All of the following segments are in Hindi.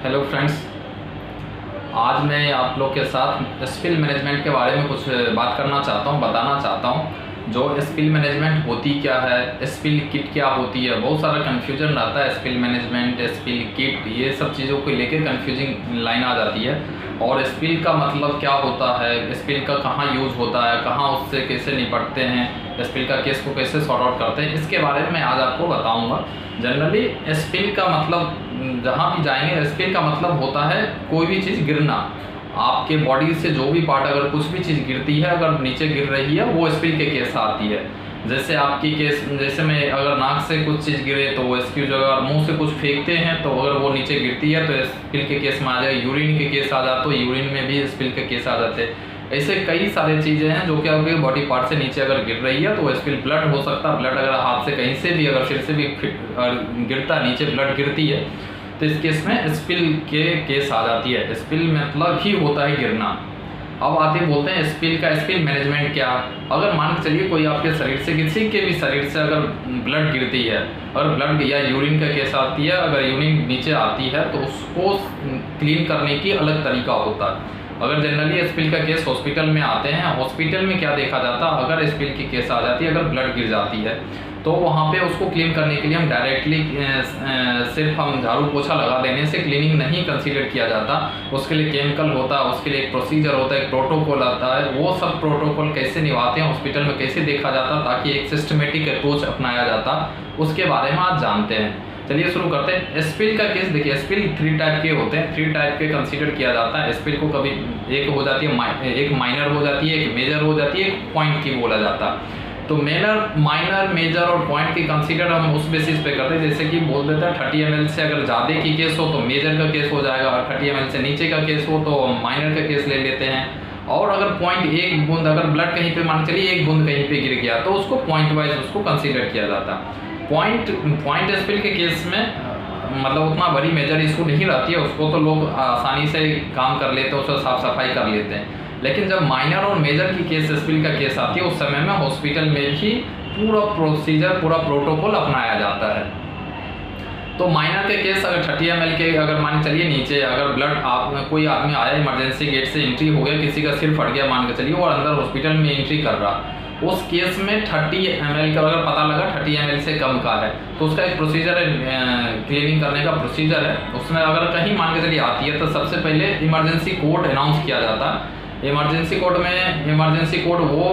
हेलो फ्रेंड्स, आज मैं आप लोग के साथ स्पिल मैनेजमेंट के बारे में कुछ बात करना चाहता हूँ, बताना चाहता हूँ। जो स्पिल मैनेजमेंट होती क्या है, स्पिल किट क्या होती है, बहुत सारा कन्फ्यूजन रहता है। स्पिल मैनेजमेंट, स्पिल किट, ये सब चीज़ों को लेकर कन्फ्यूजिंग लाइन आ जाती है। और स्पिल का मतलब क्या होता है, स्पिल का कहाँ यूज होता है, कहाँ उससे कैसे निपटते हैं, स्पिल का केस को कैसे सॉर्ट आउट करते हैं, इसके बारे में मैं आज आपको बताऊँगा। जनरली स्पिल का मतलब, जहाँ भी जाएंगे, स्पिल का मतलब होता है कोई भी चीज़ गिरना। आपके बॉडी से जो भी पार्ट, अगर कुछ भी चीज़ गिरती है, अगर नीचे गिर रही है, वो स्पिल के केस आती है। जैसे आपकी केस, जैसे मैं अगर नाक से कुछ चीज़ गिरे तो वो स्पिल, जो अगर मुंह से कुछ फेंकते हैं तो अगर वो नीचे गिरती है तो स्पिल के केस में आ जाए। यूरिन के केस आ जाते तो यूरिन में भी स्पिल के केस आ जाते हैं। ऐसे कई सारे चीज़ें हैं जो कि आपके बॉडी पार्ट से नीचे अगर गिर रही है तो वो स्पिल। ब्लड हो सकता है, ब्लड अगर हाथ से कहीं से भी, अगर सिर से भी गिरता है, नीचे ब्लड गिरती है, तो इस केस में स्पिल के केस आ जाती है। स्पिल मतलब ही होता है गिरना। अब आते बोलते हैं स्पिल का, स्पिल मैनेजमेंट क्या। अगर मान के चलिए कोई आपके शरीर से, किसी के भी शरीर से अगर ब्लड गिरती है, और ब्लड या यूरिन का केस आती है, अगर यूरिन नीचे आती है तो उसको क्लीन करने की अलग तरीका होता है। अगर जनरली स्पिल का केस हॉस्पिटल में आते हैं, हॉस्पिटल में क्या देखा जाता है, अगर स्पिल की केस आ जाती है, अगर ब्लड गिर जाती है, तो वहाँ पे उसको क्लीन करने के लिए हम डायरेक्टली सिर्फ हम झाड़ू पोछा लगा देने से क्लीनिंग नहीं कंसीडर किया जाता। उसके लिए केमिकल होता है, उसके लिए एक प्रोसीजर होता है, एक प्रोटोकॉल आता है। वो सब प्रोटोकॉल कैसे निभाते हैं, हॉस्पिटल में कैसे देखा जाता, ताकि एक सिस्टमेटिक अप्रोच अपनाया जाता, उसके बारे में आज जानते हैं। चलिए शुरू करते हैं। स्पिल का केस देखिए, स्पिल 3 टाइप के होते हैं, 3 टाइप के कंसीडर किया जाता है। स्पिल को कभी एक हो जाती है, एक माइनर हो जाती है, एक मेजर हो जाती है, एक पॉइंट की बोला जाता है। तो माइनर, मेजर और पॉइंट की कंसीडर हम उस बेसिस पे करते हैं, जैसे कि बोल देता है 30 ml से अगर ज़्यादा की केस हो तो मेजर का केस हो जाएगा, और 30 ml से नीचे का केस हो तो माइनर का केस ले लेते हैं। और अगर पॉइंट, एक बूंद अगर ब्लड कहीं पे, मान चलिए एक बूंद कहीं पे गिर गया, तो उसको पॉइंट वाइज उसको कंसीडर किया जाता है। पॉइंट स्पिल के केस में मतलब उतना बड़ी मेजर इशू नहीं रहती है, उसको तो लोग आसानी से काम कर लेते हैं, उसको साफ सफाई कर लेते हैं। लेकिन जब माइनर और मेजर की केस, स्पिल का केस आती है, उस समय में हॉस्पिटल में भी पूरा प्रोसीजर, पूरा प्रोटोकॉल अपनाया जाता है। तो माइनर के केस अगर 30 ml के, अगर मान के चलिए नीचे अगर ब्लड, कोई आदमी आया, इमरजेंसी गेट से एंट्री हो गया, किसी का सिर फट गया मान के चलिए, और अंदर हॉस्पिटल में एंट्री कर रहा, उस केस में 30 ml का अगर पता लगा 30 ml से कम का है, तो उसका एक प्रोसीजर है, क्लीनिंग करने का प्रोसीजर है। उसमें अगर कहीं मान के चलिए आती है तो सबसे पहले इमरजेंसी कोड अनाउंस किया जाता है। इमरजेंसी कोड वो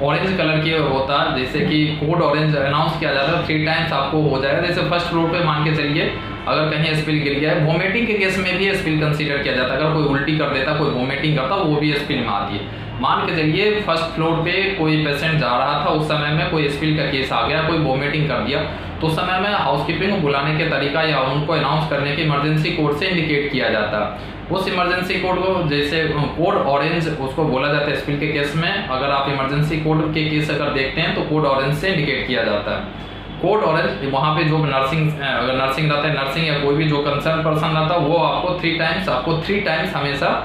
ऑरेंज कलर की होता है, जैसे कि कोड ऑरेंज अनाउंस किया जाता है, 3 टाइम्स आपको हो जाएगा। जैसे फर्स्ट फ्लोर पे मान के चलिए अगर कहीं स्पिल गिर गया है, वोमिटिंग के केस में भी स्पिल कंसीडर किया जाता है। अगर कोई उल्टी कर देता, कोई वोमिटिंग करता, वो भी स्पिल में आती है। मान के चलिए फर्स्ट फ्लोर पे कोई पेशेंट जा रहा था, उस समय में कोई स्पिल का केस आ गया, कोई वोमिटिंग कर दिया, तो उस समय में हाउसकीपिंग को बुलाने के तरीका या उनको अनाउंस करने के इमरजेंसी कोड से इंडिकेट किया जाता है। उस इमरजेंसी कोड को, जैसे कोड ऑरेंज उसको बोला जाता है स्पिल के केस में। अगर आप इमरजेंसी कोड के केस अगर देखते हैं तो कोड ऑरेंज से इंडिकेट किया जाता है। कोड ऑरेंज, वहाँ पे जो अगर नर्सिंग रहता है, नर्सिंग या कोई भी जो कंसर्न पर्सन रहता है, वो आपको 3 टाइम्स हमेशा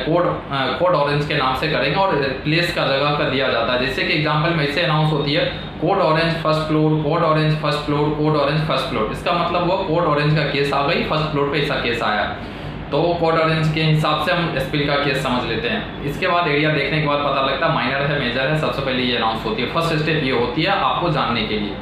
कोड ऑरेंज के नाम से करेंगे, और प्लेस का जगह का दिया जाता है। जैसे कि एग्जांपल में ऐसे अनाउंस होती है, code orange first floor, code orange first floor, code orange first floor. इसका मतलब वो कोड ऑरेंज का केस आ गई, फर्स्ट फ्लोर पे ऐसा केस आया, तो कोड ऑरेंज के हिसाब से हम स्पिल का केस समझ लेते हैं। इसके बाद एरिया देखने के बाद पता लगता है माइनर है, मेजर है, सबसे पहले ये अनाउंस होती है। फर्स्ट स्टेप ये होती है आपको जानने के लिए।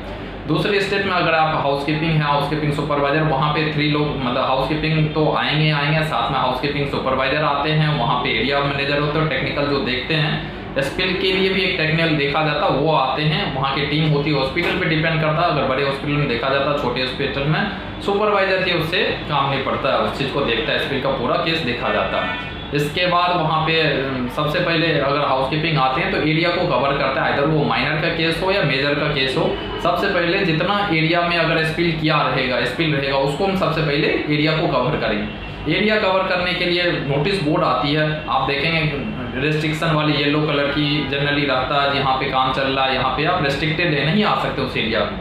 दूसरे स्टेप में अगर आप हाउसकीपिंग है, हाउसकीपिंग सुपरवाइजर, वहाँ पे 3 लोग, मतलब हाउसकीपिंग तो आएंगे, साथ में हाउसकीपिंग सुपरवाइजर आते हैं, वहाँ पे एरिया मैनेजर होते हैं, टेक्निकल जो देखते हैं स्पिल के लिए भी एक टेक्निकल देखा जाता है, वो आते हैं, वहाँ की टीम होती है। हॉस्पिटल पे डिपेंड करता है, अगर बड़े हॉस्पिटल में देखा जाता है, छोटे हॉस्पिटल में सुपरवाइजर ही उससे काम नहीं पड़ता है, उस चीज़ को देखता है, स्पिल का पूरा केस देखा जाता है। इसके बाद वहाँ पे सबसे पहले अगर हाउसकीपिंग आते हैं तो एरिया को कवर करता है, इधर वो माइनर का केस हो या मेजर का केस हो। सबसे पहले जितना एरिया में अगर स्पिल रहेगा, उसको हम सबसे पहले एरिया को कवर करेंगे। एरिया कवर करने के लिए नोटिस बोर्ड आती है, आप देखेंगे रेस्ट्रिक्शन वाली येलो कलर की जनरली रहता है, यहाँ पे काम चल रहा है, यहाँ पे आप रेस्ट्रिक्टेड है, नहीं आ सकते उस एरिया में।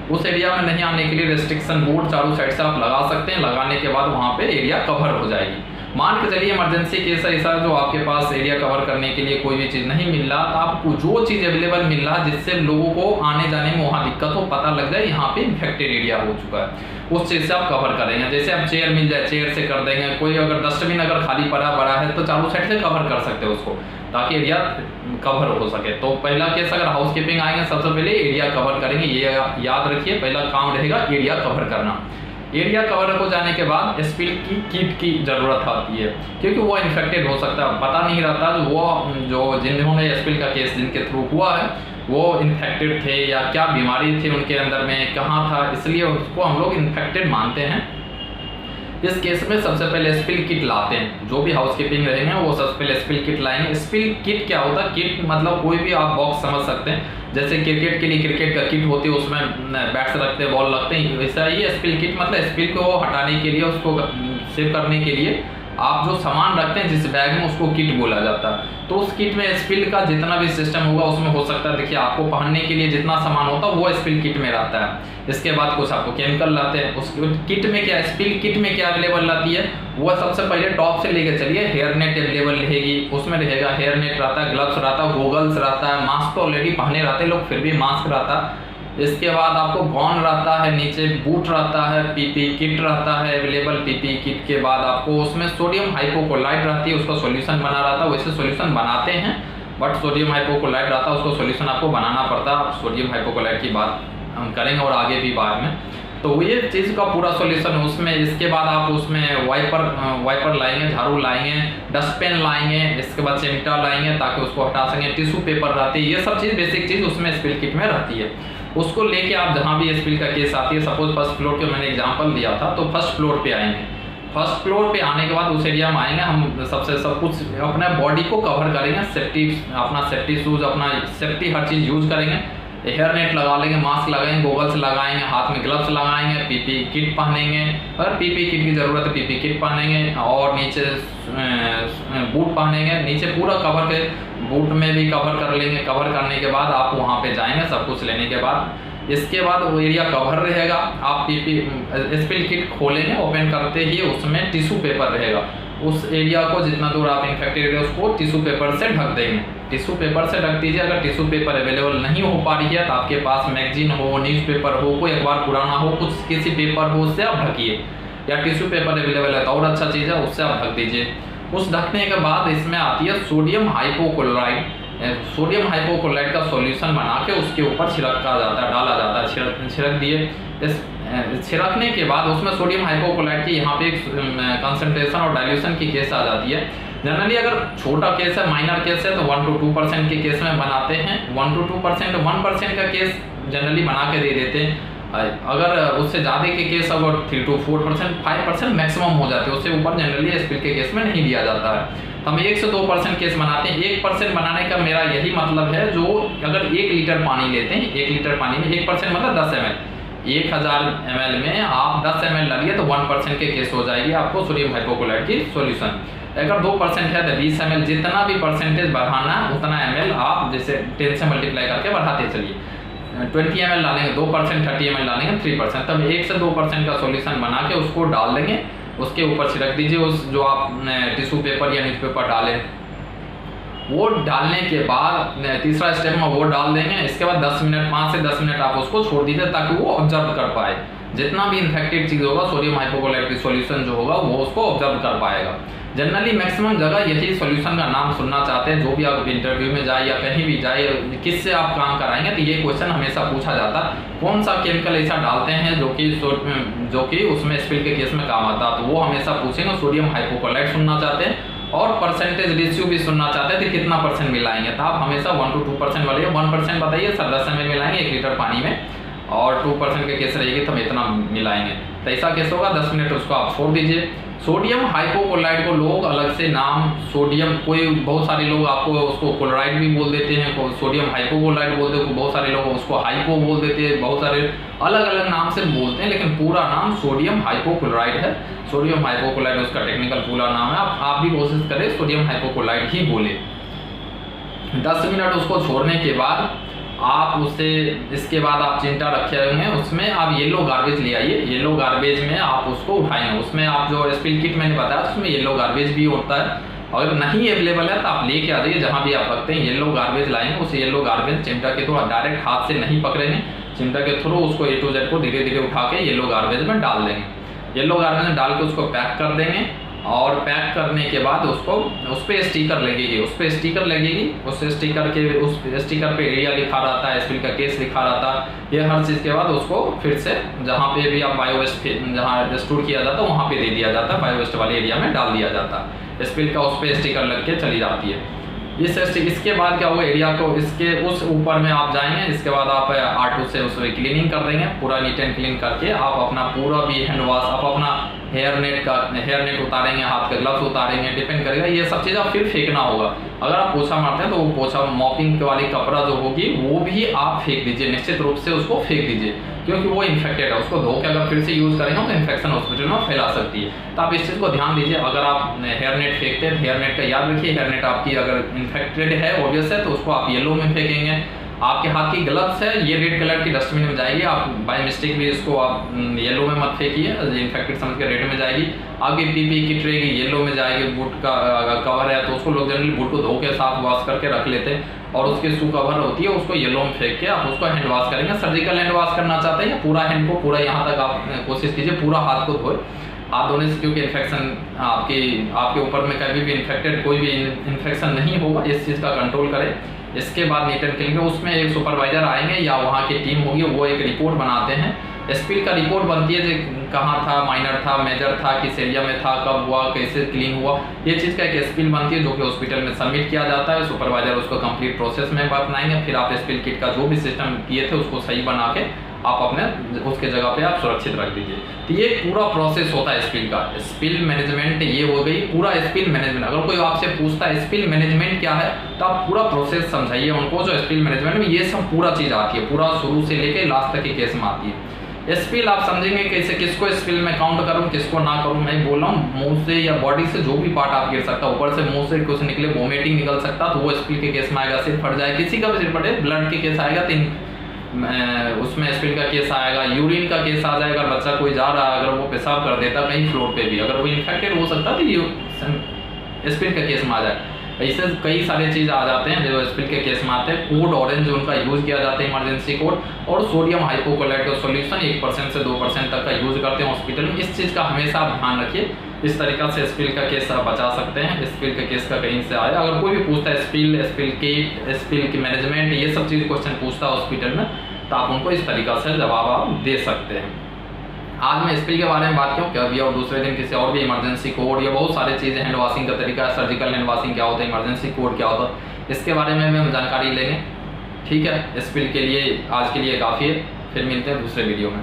उस एरिया में नहीं आने के लिए रेस्ट्रिक्शन बोर्ड चारों साइड से आप लगा सकते हैं। लगाने के बाद वहाँ पे एरिया कवर हो जाएगी। मान के चलिए इमरजेंसी केस ऐसा जो आपके पास एरिया कवर करने के लिए कोई भी चीज़ नहीं मिल रहा, तो आपको जो चीज़ अवेलेबल मिल रहा जिससे लोगों को आने जाने में वहाँ दिक्कत हो, पता लग जाए यहाँ पे इन्फेक्टेड एरिया हो चुका है, उस चीज़ से आप कवर करेंगे। जैसे आप चेयर मिल जाए, चेयर से कर देंगे। कोई अगर डस्टबिन अगर खाली पड़ा बड़ा है तो चारों साइड से कवर कर सकते हो उसको, ताकि एरिया कवर हो सके। तो पहला केस अगर हाउसकीपिंग आएंगे सबसे पहले एरिया कवर करेंगे, ये याद रखिए, पहला काम रहेगा एरिया कवर करना। एरिया कवर हो जाने के बाद स्पिल की किट की ज़रूरत आती है, क्योंकि वो इन्फेक्टेड हो सकता है, पता नहीं रहता जो जिन्होंने स्पिल का केस जिनके थ्रू हुआ है वो इन्फेक्टेड थे या क्या बीमारी थी उनके अंदर में, कहाँ था, इसलिए उसको हम लोग इन्फेक्टेड मानते हैं। इस केस में सबसे पहले स्पिल किट लाते हैं, जो भी हाउसकीपिंग रहेंगे वो सबसे पहले स्पिल किट लाएंगे। स्पिल किट क्या होता है? किट मतलब कोई भी आप बॉक्स समझ सकते हैं, जैसे क्रिकेट के लिए क्रिकेट का किट होती है, उसमें बैट्स रखते हैं, बॉल रखते हैं, वैसा ही स्पिल किट मतलब स्पिल को हटाने के लिए, उसको सेव करने के लिए आप जो सामान रखते हैं जिस बैग में, उसको किट बोला जाता है। तो उस किट में स्पिल का जितना भी सिस्टम होगा उसमें हो सकता है, देखिए आपको पहनने के लिए जितना सामान होता है वो स्पिल किट में रहता है। इसके बाद कुछ आपको केमिकल लाते हैं, उस किट में क्या, स्पिल किट में क्या अवेलेबल रहती है, वो सबसे पहले टॉप से लेके चलिए, हेयर नेट अवेलेबल रहेगी, उसमें रहेगा हेयर नेट रहता है, ग्लव्स रहता है, गोगल्स रहता है, मास्क तो ऑलरेडी पहने रहते हैं लोग, फिर भी मास्क रहता है। इसके बाद आपको गॉन रहता है, नीचे बूट रहता है, पीपी किट रहता है अवेलेबल। पीपी किट के बाद आपको उसमें सोडियम हाइपोक्लोराइड रहती है, उसका सॉल्यूशन बना रहता है। वैसे सॉल्यूशन बनाते हैं बट सोडियम हाइपोक्लोराइड रहता है, उसको सॉल्यूशन आपको बनाना पड़ता है। आप सोडियम हाइपोक्लोराइड की बात हम करेंगे और आगे भी बाद में, तो ये चीज़ का पूरा सॉल्यूशन है उसमें। इसके बाद आप उसमें वाइपर लाएंगे, झाड़ू लाएंगे, डस्टबिन लाएंगे, इसके बाद चिमटा लाएंगे ताकि उसको हटा सकें, टिश्यू पेपर रहती है, ये सब चीज़ बेसिक चीज़ उसमें स्पिल किट में रहती है। उसको लेके आप जहाँ भी स्पिल का केस आती है, सपोज फर्स्ट फ्लोर के मैंने एग्जांपल दिया था, तो फर्स्ट फ्लोर पे आएंगे। फर्स्ट फ्लोर पे आने के बाद उस एरिया में आएंगे, हम सबसे सब कुछ अपने बॉडी को कवर करेंगे, सेफ्टी अपना सेफ्टी शूज, अपना सेफ्टी हर चीज़ यूज करेंगे, हेयर नेट लगा लेंगे, मास्क लगाएंगे, गोगल्स लगाएंगे, हाथ में ग्लव्स लगाएंगे, पीपी किट पहनेंगे, अगर पीपी किट की ज़रूरत है पीपी किट पहनेंगे, और नीचे बूट पहनेंगे, नीचे पूरा कवर के बूट में भी कवर कर लेंगे। कवर करने के बाद आप वहाँ पे जाएंगे सब कुछ लेने के बाद। इसके बाद वो एरिया कवर रहेगा, आप पीपी स्पिल किट खोलेंगे, ओपन करते ही उसमें टिश्यू पेपर रहेगा, उस एरिया को जितना दूर आप इन्फेक्टेड है उसको टिश्यू पेपर से ढक देंगे। टिश्यू पेपर से ढक दीजिए। अगर टिश्यू पेपर अवेलेबल नहीं हो पा रही है तो आपके पास मैगजीन हो, न्यूज़पेपर हो, कोई अखबार पुराना हो, कुछ किसी पेपर हो, उससे आप ढकिए, या टिश्यू पेपर अवेलेबल है तो और अच्छा चीज़ है, उससे आप ढक दीजिए। उस ढकने के बाद इसमें आती है सोडियम हाइपोक्लोराइड। सोडियम हाइपोक्लोराइड का सॉल्यूशन बना के उसके ऊपर छिड़का जाता है, डाला जाता है, छिड़क दिए। इस छिड़कने के बाद उसमें सोडियम हाइपोक्लोराइड की यहाँ पे एक कंसंट्रेशन और डाइल्यूशन की केस आ जाती है। जनरली अगर छोटा केस है, माइनर केस है, तो 1 to 2% के केस में बनाते हैं। 1 to 2%, 1% का केस जनरली बना के दे देते हैं। अगर उससे ज़्यादा के केस अगर 3 to 4%, 5% मैक्सिमम हो जाते हैं, उससे ऊपर जनरली स्पिल के केस में नहीं दिया जाता है। हम 1 से 2% केस बनाते हैं। 1% बनाने का मेरा यही मतलब है, जो अगर 1 लीटर पानी लेते हैं, 1 लीटर पानी में 1% मतलब 10 ml, 1000 ml में आप 10 ml डालिए तो 1% के केस हो जाएगी आपको सोडियम हाइपोक्लोराइड की सॉल्यूशन। अगर 2% है तो 20 ml, जितना भी परसेंटेज बढ़ाना उतना ml आप जैसे 10 से मल्टीप्लाई करके बढ़ाते चलिए। 20 ml डालेंगे 2%, 30 ml डालेंगे 3%, तब 1 से 2% का सॉल्यूशन बना के उसको डाल देंगे, उसके ऊपर छिड़क दीजिए उस जो आप टिश्यू पेपर या न्यूज़पेपर डालें। वो डालने के बाद तीसरा स्टेप में वो डाल देंगे। इसके बाद 10 मिनट, 5 से 10 मिनट आप उसको छोड़ दीजिए ताकि वो ऑब्जर्व कर पाए। जितना भी इन्फेक्टेड चीज़ होगा, सोडियम हाइपोक्लोराइड की सॉल्यूशन जो होगा वो उसको ऑब्जर्व कर पाएगा। जनरली मैक्सिमम जगह यही सॉल्यूशन का नाम सुनना चाहते हैं, जो भी आप इंटरव्यू में जाए या कहीं भी जाए, किससे आप काम कराएंगे, तो ये क्वेश्चन हमेशा पूछा जाता है, कौन सा केमिकल ऐसा डालते हैं जो कि उसमें स्पिल के केस में काम आता है, तो वो हमेशा पूछेंगे। सोडियम हाइपोक्लोराइड सुनना चाहते हैं और परसेंटेज रेशियो भी सुनना चाहते हैं, तो कितना परसेंट मिलाएंगे, तो आप हमेशा 1 to 2% वाले 1% बताइए सर 10 ml मिलाएंगे 1 लीटर पानी में, और 2% के केस रहेगी तो हम इतना मिलाएंगे। तो ऐसा केस होगा 10 मिनट उसको आप छोड़ दीजिए। सोडियम हाइपोक्लोराइड को लोग अलग से नाम सोडियम, कोई बहुत सारे लोग आपको उसको क्लोराइड भी बोल देते हैं, सोडियम हाइपोक्लोराइड बोलते हैं, बहुत सारे लोग उसको हाइपो बोल देते हैं, बहुत सारे अलग अलग नाम से बोलते हैं, लेकिन पूरा नाम सोडियम हाइपोक्लोराइड है। सोडियम हाइपोक्लोराइड उसका टेक्निकल पूरा नाम है। आप भी कोशिश करें सोडियम हाइपोक्लोराइड ही बोले। 10 मिनट उसको छोड़ने के बाद आप उसे, इसके बाद आप चिमटा रखे होंगे, उसमें आप येलो गार्बेज ले आइए। येलो गार्बेज में आप उसको उठाएंगे, उसमें आप जो स्पिल किट मैंने बताया उसमें येलो गार्बेज भी होता है। अगर नहीं अवेलेबल है तो आप लेके आ जाइए, जहाँ भी आप रखते हैं येलो गार्बेज लाएंगे, उस येलो गार्बेज चिमटा के थोड़ा डायरेक्ट हाथ से नहीं पकड़ेंगे, चिमटा के थ्रू उसको A to Z को धीरे धीरे उठा के येलो गार्बेज में डाल देंगे। येलो गार्बेज में डाल के उसको पैक कर देंगे और पैक करने के बाद उसको उस पर स्टिकर लगेगी, उस स्टिकर पे एरिया लिखा रहता है, स्पिल का केस लिखा रहता है। ये हर चीज़ के बाद उसको फिर से जहाँ पे भी आप बायोवेस्ट जहाँ स्टोर किया जाता है वहाँ पे दे दिया जाता है, बायोवेस्ट वाले एरिया में डाल दिया जाता है। स्पिल का उस पर स्टिकर लग के चली जाती है। इसके बाद क्या होगा, एरिया को इसके उस ऊपर में आप जाएंगे, इसके बाद आप R2 से उसमें क्लीनिंग कर देंगे, पूरा नीट एंड क्लीन करके आप अपना पूरा भी हैंड वॉश, आप अपना हेयर नेट उतारेंगे, हाथ के ग्लव्स उतारेंगे, डिपेंड करेगा। ये सब चीज़ आप फिर फेंकना होगा। अगर आप पोछा मारते हैं तो वो पोछा मॉपिंग वाली कपड़ा जो होगी वो भी आप फेंक दीजिए, निश्चित रूप से उसको फेंक दीजिए, क्योंकि वो इन्फेक्टेड है। उसको धो के अगर फिर से यूज़ करेंगे तो इन्फेक्शन हॉस्पिटल में फैला सकती है। तो आप इस चीज़ को ध्यान दीजिए। अगर आप हेयर नेट फेंकते हैं, हेयर नेट का याद रखिए, हेयर नेट आपकी अगर इन्फेक्टेड है ऑब्वियस है तो उसको आप येलो में फेंकेंगे। आपके हाथ की ग्लव्स है ये रेड कलर की डस्टबिन में जाएगी, आप बाय मिस्टेक भी इसको आप येलो में मत फेंकिए, इन्फेक्टेड समझ के रेड में जाएगी। आपकी पीपी किट रहेगी येलो में जाएगी। बूट का कवर है तो उसको लोग जनरली बूट को धो के साफ वॉश करके रख लेते हैं और उसकी शू कवर होती है उसको येलो में फेंक के आप उसको हैंड वॉश करेंगे। सर्जिकल हैंड वॉश करना चाहते हैं पूरा हैंड को, पूरा यहाँ तक आप कोशिश कीजिए पूरा हाथ को धोए। हाथ धोने से क्योंकि इन्फेक्शन आपके ऊपर में कभी भी इन्फेक्टेड कोई भी इन्फेक्शन नहीं होगा, इस चीज़ का कंट्रोल करें। इसके बाद नीट एंड क्लीन उसमें एक सुपरवाइजर आएंगे या वहाँ की टीम होगी, वो एक रिपोर्ट बनाते हैं। स्पिल का रिपोर्ट बनती है जो कहाँ था, माइनर था, मेजर था, किस एरिया में था, कब हुआ, कैसे क्लीन हुआ, ये चीज़ का एक स्पिल बनती है जो कि हॉस्पिटल में सबमिट किया जाता है। सुपरवाइजर उसको कंप्लीट प्रोसेस में बनाएंगे। फिर आप स्पिल किट का जो भी सिस्टम किए थे उसको सही बना के आप अपने उसके जगह पे आप सुरक्षित रख दीजिए। तो ये पूरा प्रोसेस होता है स्पिल का। स्पिल मैनेजमेंट ये हो गई पूरा स्पिल मैनेजमेंट। अगर कोई आपसे पूछता है स्पिल मैनेजमेंट क्या है तो आप पूरा प्रोसेस समझाइए उनको। जो स्पिल मैनेजमेंट में ये सब पूरा चीज़ आती है, पूरा शुरू से लेके लास्ट तक के केस में आती है। स्पिल आप समझेंगे कैसे, किसको स्पिल में काउंट करूँ किसको ना करूँ। मैं बोल रहा हूँ मुंह से या बॉडी से जो भी पार्ट आप गिर सकता है, ऊपर से मुंह से कुछ निकले, वोमिटिंग निकल सकता तो वो स्पिल के केस में आएगा। सिर फट जाए, किसी का भी सिर फटे, ब्लड के केस आएगा उसमें स्पिल का केस आएगा। यूरिन का केस आ जाएगा, बच्चा कोई जा रहा है अगर वो पेशाब कर देता कहीं फ्लोर पे भी, अगर वो इन्फेक्टेड हो सकता तो स्पिल का केस में आ जाए। ऐसे कई सारे चीज़ आ जाते हैं जो स्पिल के केस में आते हैं। कोड ऑरेंज उनका यूज़ किया जाता है, इमरजेंसी कोड, और सोडियम हाइपोक्लोराइड का सॉल्यूशन 1% से 2% तक का यूज़ करते हैं हॉस्पिटल में। इस चीज़ का हमेशा आप ध्यान रखिए। इस तरीक़ा से स्पिल का केस आप बचा सकते हैं। स्पिल का केस का कहीं से आया, अगर कोई भी पूछता है स्पिल की मैनेजमेंट ये सब चीज़ क्वेश्चन पूछता है हॉस्पिटल में तो आप उनको इस तरीक़ा से जवाब आप दे सकते हैं। आज मैं स्पिल के बारे में बात क्यों किया और दूसरे दिन किसी और भी इमरजेंसी कोड या बहुत सारी चीज़ें, हैंड वॉशिंग का तरीका, सर्जिकल हैंड वॉशिंग क्या होता है, इमरजेंसी कोड क्या होता है, इसके बारे में भी हम जानकारी लेंगे। ठीक है, स्पिल के लिए आज के लिए काफ़ी है। फिर मिलते हैं दूसरे वीडियो में।